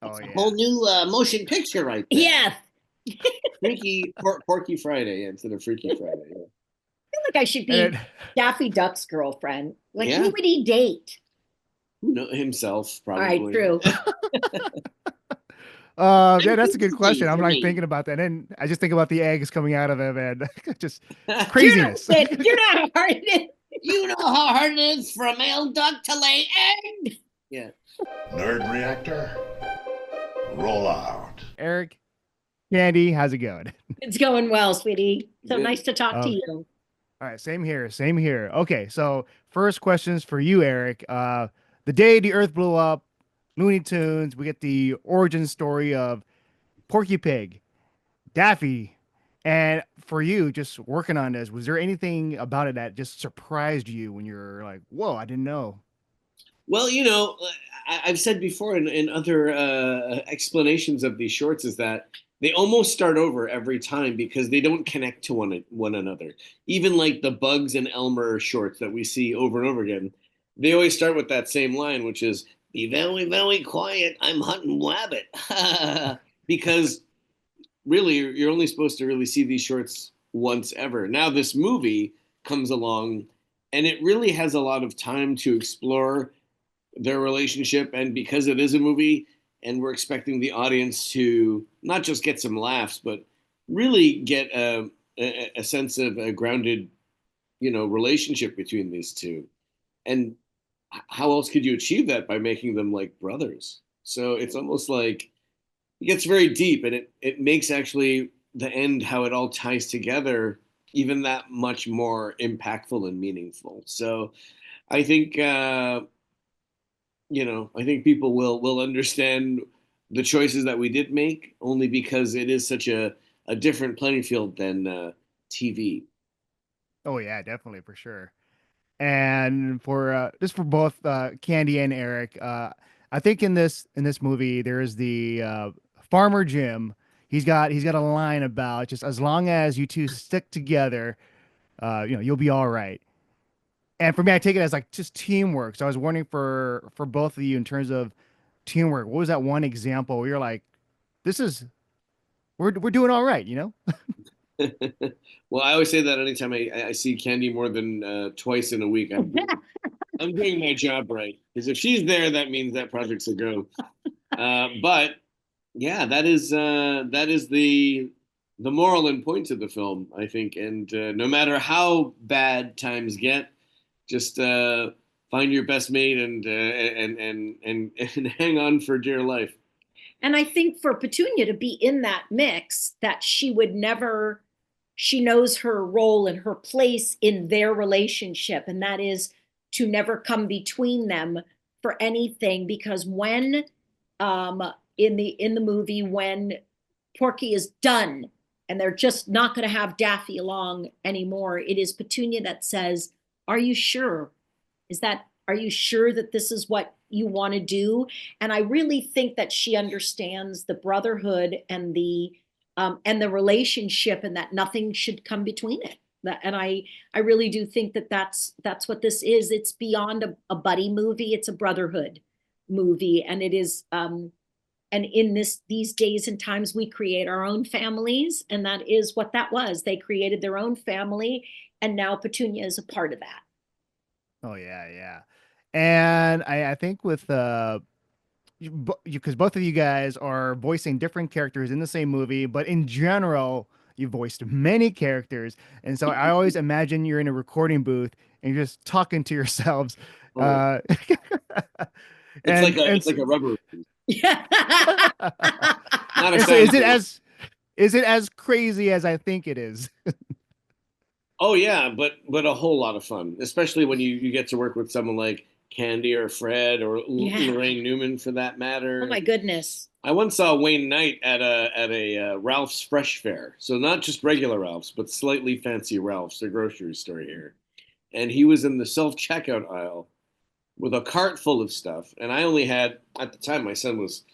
Oh A whole yeah. new motion picture right there. Yes. Porky Friday instead of Freaky Friday. Yeah. Feel like I should And be Daffy Duck's girlfriend. Like, who Yeah, would he date? who know himself All right, probably. true. yeah, I'm that's a good question. 60 I'm for like me. thinking about that, and I just think about the eggs coming out of him, and just You know, craziness. you know how hard it is. You know how hard it is for a male duck to lay eggs. Yeah. Nerd reactor, roll out. Eric, Candy, how's it going? It's going well, sweetie. So Good. nice to talk to Oh, you. all right, same here, same here. Okay, so first questions for you, Eric. The day the Earth blew up, Looney Tunes. We get the origin story of Porky Pig, Daffy, and for you, just working on this, was there anything about it that just surprised you when you're like, "Whoa, I didn't know"? Well, I've said before in other explanations of these shorts is that they almost start over every time because they don't connect to one another. Even like the Bugs and Elmer shorts that we see over and over again, they always start with that same line, which is "Be very, very quiet. I'm hunting rabbit," because really you're only supposed to really see these shorts once ever. Now this movie comes along, and it really has a lot of time to explore their relationship, and because it is a movie and we're expecting the audience to not just get some laughs but really get a sense of a grounded relationship between these two. And how else could you achieve that by making them like brothers? So it's almost like it gets very deep, and it makes actually the end, how it all ties together, even that much more impactful and meaningful. So I think I think people will understand the choices that we did make only because it is such a different playing field than TV. Oh yeah, definitely for sure. And for just for both Candy and Eric, I think in this movie there is the farmer Jim. He's got a line about just as long as you two stick together, you'll be all right. And for me, I take it as like just teamwork. So I was wondering for both of you in terms of teamwork, what was that one example where you're like, this is we're doing all right, you know? Well, I always say that anytime I see Candy more than twice in a week, I'm doing my job right. Because if she's there, that means that project's a go. But yeah, that is the moral and point of the film, I think. And no matter how bad times get, just find your best mate and hang on for dear life. And I think for Petunia to be in that mix, that she would never, she knows her role and her place in their relationship, and that is to never come between them for anything. Because when um in the movie, when Porky is done and they're just not going to have Daffy along anymore, it is Petunia that says, "Are you sure? Are you sure that this is what you want to do?" And I really think that she understands the brotherhood and the relationship, and that nothing should come between it. And I really do think that that's what this is. It's beyond a buddy movie. It's a brotherhood movie, and it is and in these days and times, we create our own families, and that is what that was. They created their own family, and now Petunia is a part of that. Oh yeah, yeah. And I think with because both of you guys are voicing different characters in the same movie, but in general, you voiced many characters, and so I always imagine you're in a recording booth and you're just talking to yourselves. Oh, Uh, it's like and a and it's like a rubber. Yeah. Not a and so fan of it. is it as crazy as I think it is? Oh yeah, but a whole lot of fun, especially when you get to work with someone like Candy or Fred or Yeah. Lorraine Newman for that Oh matter. my goodness. I once saw Wayne Knight at a Ralph's Fresh Fair, so not just regular Ralph's, but slightly fancy Ralph's, a grocery store here. And he was in the self checkout aisle with a cart full of stuff, and I only had at the time my son was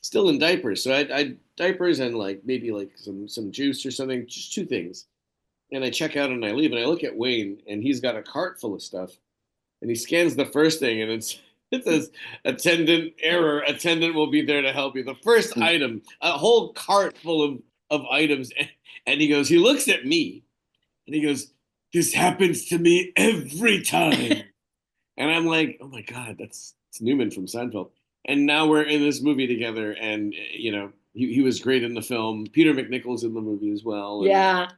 still in diapers, so I diapers and like maybe like some juice or something, just two things. And I check out and I leave, and I look at Wayne, and he's got a cart full of stuff, and he scans the first thing, and It says, attendant error. Attendant will be there to help you. The first item, a whole cart full of items. And he goes, he looks at me and he goes, this happens to me every time. And I'm like, oh my God, it's Newman from Seinfeld. And now we're in this movie together. And, you know, he was great in the film. Peter McNichol's in the movie as well. And, Yeah.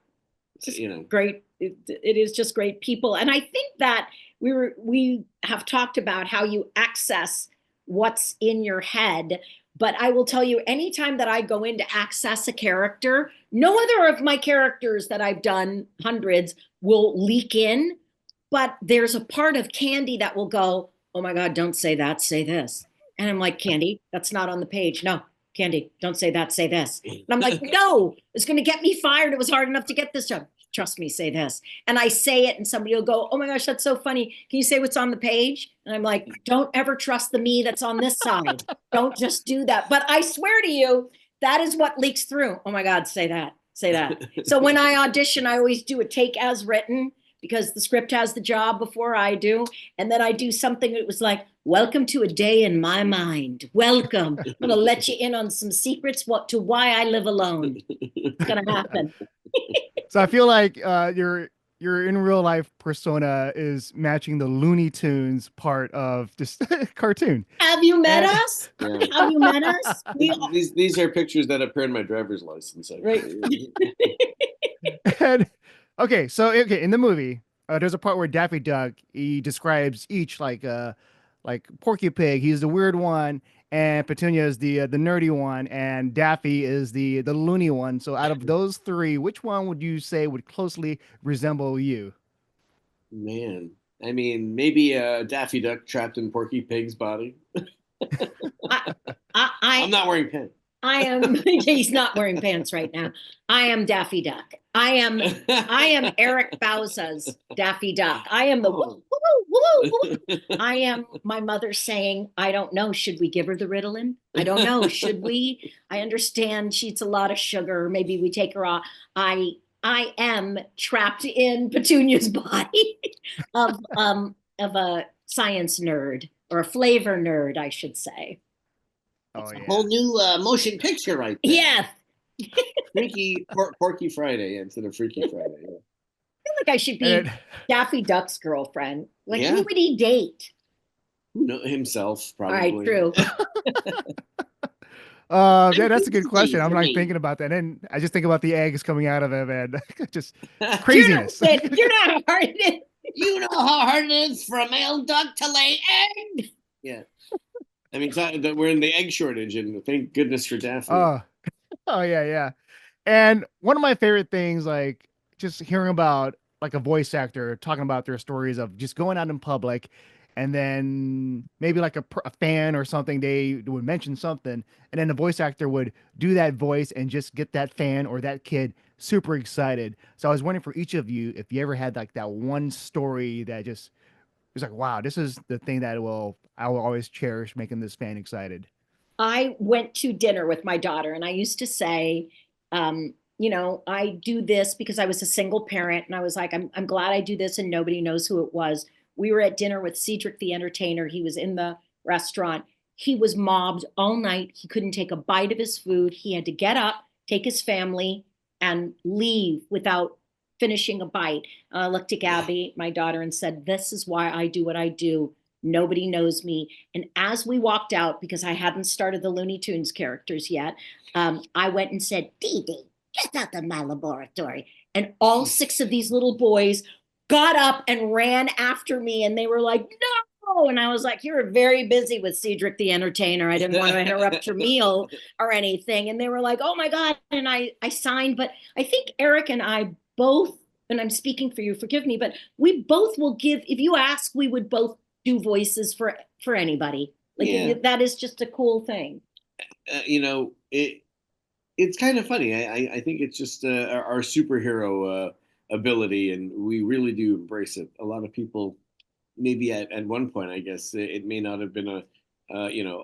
you know, Great. It is just great people. And I think that we have talked about how you access what's in your head. But I will tell you, anytime that I go in to access a character, no other of my characters that I've done, hundreds, will leak in. But there's a part of Candi that will go, oh my God, don't say that, say this. And I'm like, Candi, that's not on the page. No, Candi, don't say that, say this. And I'm like, no, it's going to get me fired. It was hard enough to get this job. Trust me, say this. And I say it and somebody will go, oh my gosh, that's so funny. Can you say what's on the page? And I'm like, don't ever trust the me that's on this side. Don't just do that. But I swear to you, that is what leaks through. Oh my God, say that, say that. So when I audition, I always do a take as written because the script has the job before I do. And then I do something that was like, welcome to a day in my mind. Welcome. I'm going to let you in on some secrets to why I live alone. It's going to happen. So I feel like your in real life persona is matching the Looney Tunes part of just cartoon. Have you met us? yeah. Have you met us? These are pictures that appear in my driver's license. Right. And okay, so in the movie, there's a part where Daffy Duck he describes each like Porky Pig, he's the weird one, and Petunia is the nerdy one, and Daffy is the loony one. So out of those three, which one would you say would closely resemble you? Man, I mean, maybe Daffy Duck trapped in Porky Pig's body. I'm not wearing pants. I am. He's not wearing pants right now. I am Daffy Duck. I am Eric Bauza's Daffy Duck. I am the woo, woo, woo, woo. I am my mother saying, I don't know, should we give her the Ritalin? I don't know, should we? I understand she eats a lot of sugar. Maybe we take her off. I am trapped in Petunia's body of a science nerd or a flavor nerd, I should say. Oh, yeah. A whole new motion picture right there. Yeah. Freaky Porky Friday instead of Freaky Friday. Yeah. I feel like I should be Daffy Duck's girlfriend. Like, yeah. Who would he date? Himself, probably. All right, true. Yeah, that's a good question. I'm like thinking about that, and I just think about the eggs coming out of him, and just craziness. You know how hard it is. You know how hard it is for a male duck to lay eggs. Yeah. I mean, we're in the egg shortage, and thank goodness for Daffy. Oh yeah, yeah. And one of my favorite things, like just hearing about like a voice actor talking about their stories of just going out in public, and then maybe like a fan or something, they would mention something, and then the voice actor would do that voice and just get that fan or that kid super excited. So I was wondering for each of you if you ever had like that one story that just was like, wow, this is the thing that I will always cherish, making this fan excited. I went to dinner with my daughter, and I used to say, I do this because I was a single parent, and I was like, I'm glad I do this, and nobody knows who it was. We were at dinner with Cedric the Entertainer. He was in the restaurant. He was mobbed all night. He couldn't take a bite of his food. He had to get up, take his family, and leave without finishing a bite. I looked at Gabby, my daughter, and said, this is why I do what I do. Nobody knows me. And as we walked out, because I hadn't started the Looney Tunes characters yet, I went and said, Dee Dee, get out of my laboratory. And all 6 of these little boys got up and ran after me. And they were like, no. And I was like, you're very busy with Cedric the Entertainer. I didn't want to interrupt your meal or anything. And they were like, oh my God. And I signed. But I think Eric and I both, and I'm speaking for you, forgive me, but we both will give, if you ask, we would both do voices for anybody. Like that is just a cool thing. It's kind of funny. I think it's just our superhero ability, and we really do embrace it. A lot of people, maybe at one point, I guess it may not have been a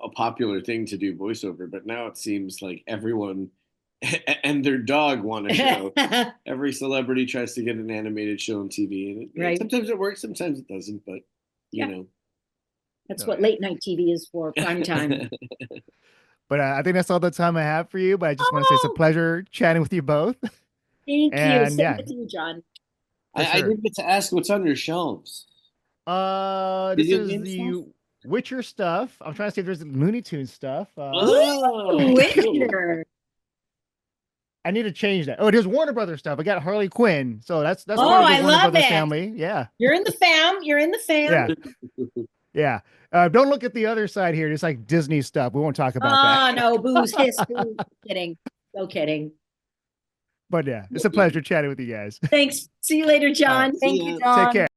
popular thing to do voiceover, but now it seems like everyone and their dog want a show. Every celebrity tries to get an animated show on TV, and sometimes it works, sometimes it doesn't. But you know, That's Oh, what yeah. late night TV is for, prime time. But I think that's all the time I have for you. But I just want to say it's a Oh, pleasure chatting with you both. thank you. And Same yeah, with you, John. for I sure. didn't get to ask what's on your shelves. This Video is game the stuff? Witcher stuff. I'm trying to see if there's Looney Tunes stuff. Oh, Ooh, cool. Witcher. I need to change that. Oh, there's Warner Brothers stuff. I got Harley Quinn, so that's Oh, part of the I Warner love Brothers it. family. Yeah, You're in the fam. You're in the fam. yeah, yeah. Don't look at the other side here. It's like Disney stuff. We won't talk about that. Oh, no, booze, hiss, boo. Kidding. So kidding. But yeah, it's a pleasure chatting with you guys. Thanks. See you later, All right, John. See Thank you, ya. take John. care.